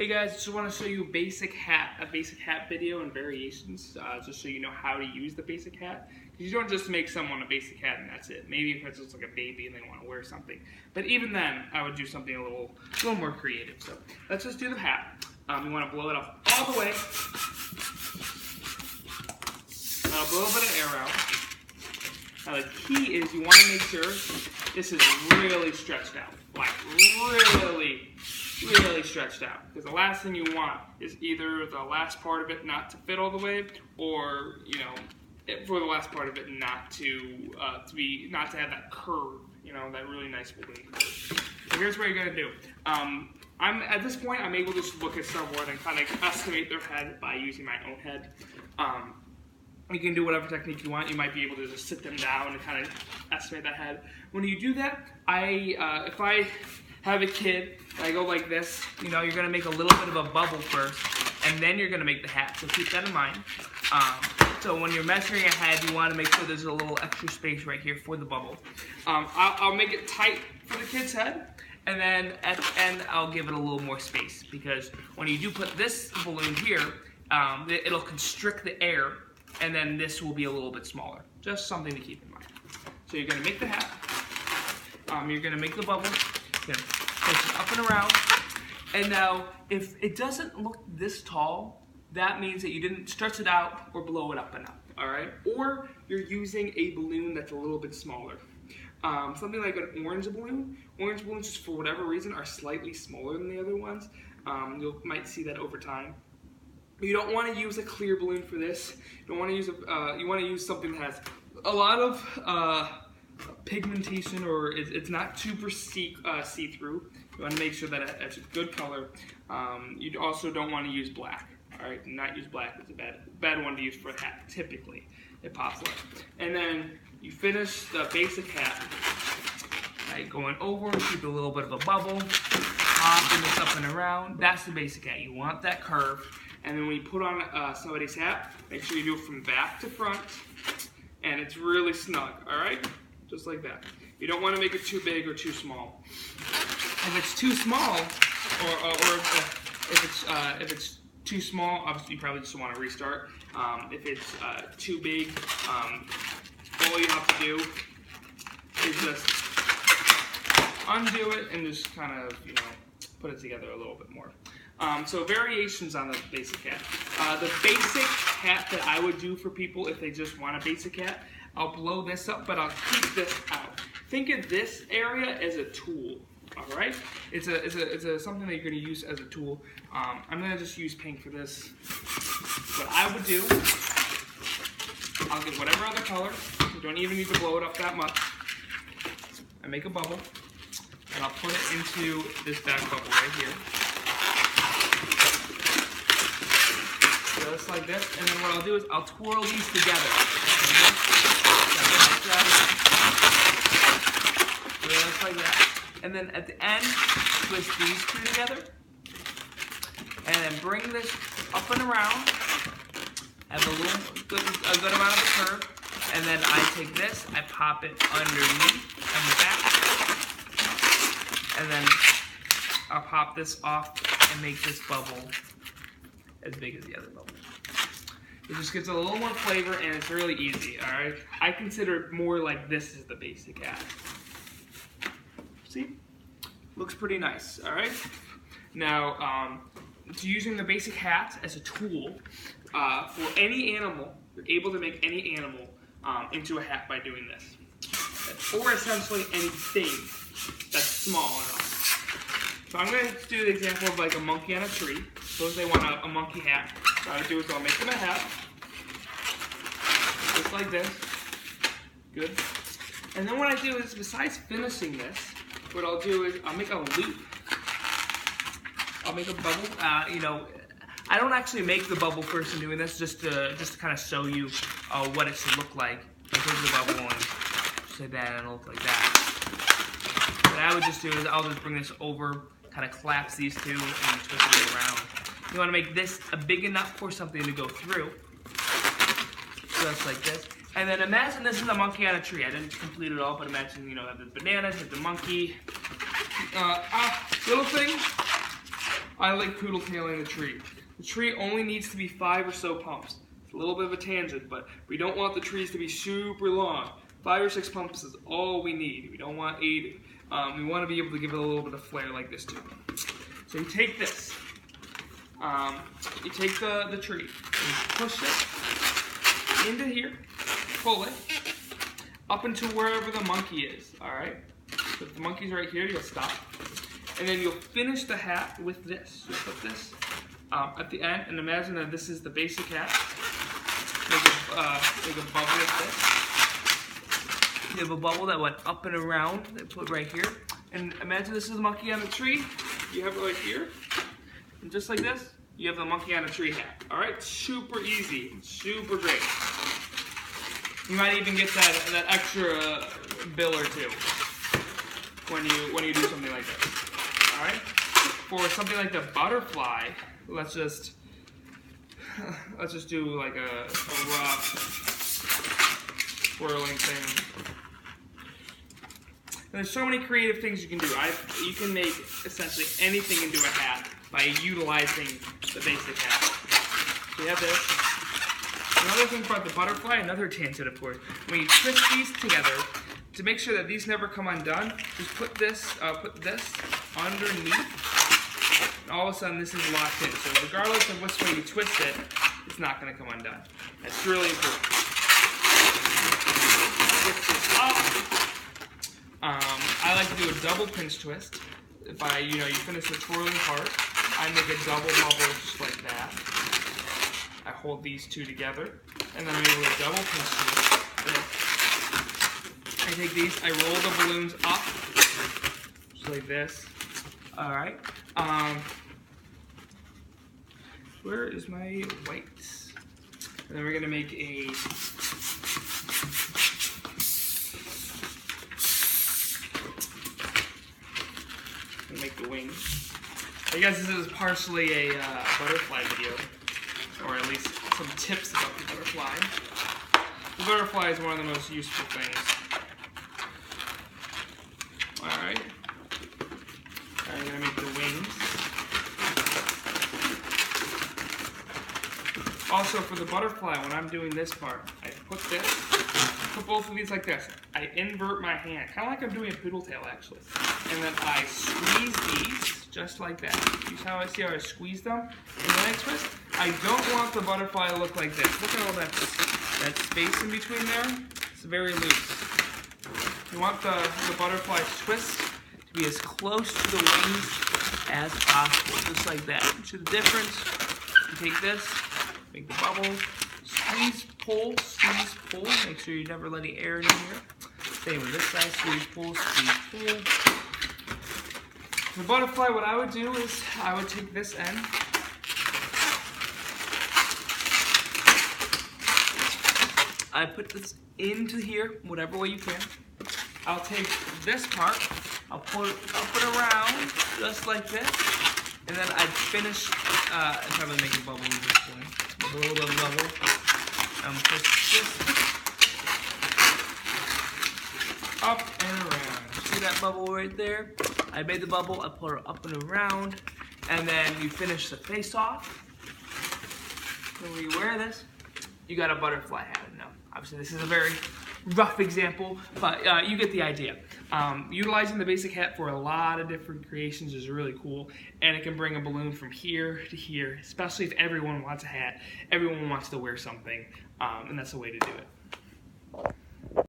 Hey guys, just want to show you a basic hat video and variations, just so you know how to use the basic hat. Because you don't just make someone a basic hat and that's it. Maybe if it's just like a baby and they want to wear something. But even then, I would do something a little more creative. So let's just do the hat. You want to blow it off all the way. Blow a bit of air out. Now the key is you want to make sure this is really stretched out. Like really stretched out, because the last thing you want is either the last part of it not to fit all the way, or for the last part of it not to have that curve, that really nice balloon curve. So here's what you're gonna do. At this point I'm able to just look at someone and kind of estimate their head by using my own head. You can do whatever technique you want. You might be able to just sit them down and kind of estimate that head. When you do that, if I have a kid, I go like this, you're going to make a little bit of a bubble first, and then you're going to make the hat, so keep that in mind. So when you're measuring a head, you want to make sure there's a little extra space right here for the bubble. I'll make it tight for the kid's head, and then at the end, I'll give it a little more space, because when you do put this balloon here, it'll constrict the air, and then this will be a little bit smaller. Just something to keep in mind. So you're going to make the hat, you're going to make the bubble, you're going to push it up and around, and now if it doesn't look this tall, that means that you didn't stretch it out or blow it up enough, alright? Or you're using a balloon that's a little bit smaller. Something like an orange balloon. Orange balloons, just for whatever reason, are slightly smaller than the other ones. You might see that over time. You don't want to use a clear balloon for this. You don't want to use you want to use something that has a lot of pigmentation, or it's not super see-through. You want to make sure that it's a good color. You also don't want to use black. All right, do not use black. It's a bad one to use for a hat. Typically, it pops up. And then you finish the basic hat by going over, keep a little bit of a bubble, popping this up and around. That's the basic hat. You want that curve. And then when you put on somebody's hat, make sure you do it from back to front, and it's really snug, all right? Just like that. You don't want to make it too big or too small. If it's too small, or if it's too small, obviously you probably just want to restart. If it's too big, all you have to do is just undo it and just kind of, put it together a little bit more. So variations on the basic hat. The basic hat that I would do for people if they just want a basic hat, I'll blow this up, but I'll keep this out. Think of this area as a tool, all right? It's something that you're going to use as a tool. I'm going to just use pink for this. What I would do, I'll get whatever other color. You don't even need to blow it up that much. I make a bubble, and I'll put it into this back bubble right here. Just like this, and then what I'll do is I'll twirl these together. Just like that. And then at the end, twist these two together, and then bring this up and around. Have a good amount of a curve, and then I take this, I pop it underneath and back, and then I'll pop this off and make this bubble as big as the other bubble. It just gives it a little more flavor, and it's really easy, alright? I consider it more like this is the basic hat. See? Looks pretty nice, alright? Now, to using the basic hat as a tool, for any animal, you're able to make any animal into a hat by doing this. Or essentially anything that's small enough. So I'm going to do the example of like a monkey on a tree. Suppose they want a monkey hat. What I do is I'll make them a hat. Just like this. Good. And then what I do is, besides finishing this, what I'll do is I'll make a loop. I'll make a bubble. I don't actually make the bubble first in doing this, just to kind of show you what it should look like. I'll take the bubble and say that, and it'll look like that. What I would just do is I'll just bring this over, kind of collapse these two, and twist it around. You want to make this big enough for something to go through, just like this. And then imagine this is a monkey on a tree. I didn't complete it all, but imagine, have the bananas, have the monkey. Little thing, I like poodle tailing the tree. The tree only needs to be 5 or so pumps. It's a little bit of a tangent, but we don't want the trees to be super long. 5 or 6 pumps is all we need. We don't want 8. We want to be able to give it a little bit of flair like this too. So you take this. You take the tree and you push it into here, pull it up into wherever the monkey is. All right. So if the monkey's right here, you'll stop, and then you'll finish the hat with this. You'll put this at the end, and imagine that this is the basic hat. Make a bubble like this. You have a bubble that went up and around. They put right here, and imagine this is the monkey on the tree. You have it right here, and just like this, you have the monkey on a tree hat. All right, super easy, super great. You might even get that extra bill or two when you do something like this. All right. For something like the butterfly, let's just do like a rough swirling thing. And there's so many creative things you can do. You can make essentially anything into a hat by utilizing the basic hat. So you have this. Another thing about the butterfly, another tangent of course, when you twist these together, to make sure that these never come undone, just put this underneath, and all of a sudden this is locked in. So regardless of which way you twist it, it's not going to come undone. That's really important. Lift this up. I like to do a double pinch twist. If you finish the twirling part, I make a double bubble just like that. I hold these two together, and then I'm able to double pinch these. I take these, I roll the balloons up, just like this. All right. Where is my whites? And then we're gonna make the wings. I guess this is partially a butterfly video, or at least some tips about the butterfly. The butterfly is one of the most useful things. Alright. I'm going to make the wings. Also, for the butterfly, when I'm doing this part, I put both of these like this. I invert my hand, kind of like I'm doing a poodle tail actually. And then I squeeze these just like that. See how I squeeze them? And then I twist. I don't want the butterfly to look like this. Look at all that space in between there. It's very loose. You want the butterfly's twist to be as close to the wings as possible, just like that. See the difference? You take this, make the bubble, squeeze, pull, make sure you never let any air in here. Same with this side, squeeze, pull. The butterfly, what I would do is I would take this end, I put this into here, whatever way you can. I'll take this part, I'll put it up and around, just like this, and then I'd finish, I'd probably make a bubble in this point, a little bit of bubble. Push this up and around. See that bubble right there? I made the bubble, I put it up and around, and then you finish the face off. When you wear this, you got a butterfly hat. Now, obviously this is a very rough example, but you get the idea. Utilizing the basic hat for a lot of different creations is really cool, and it can bring a balloon from here to here, especially if everyone wants a hat, everyone wants to wear something, and that's the way to do it.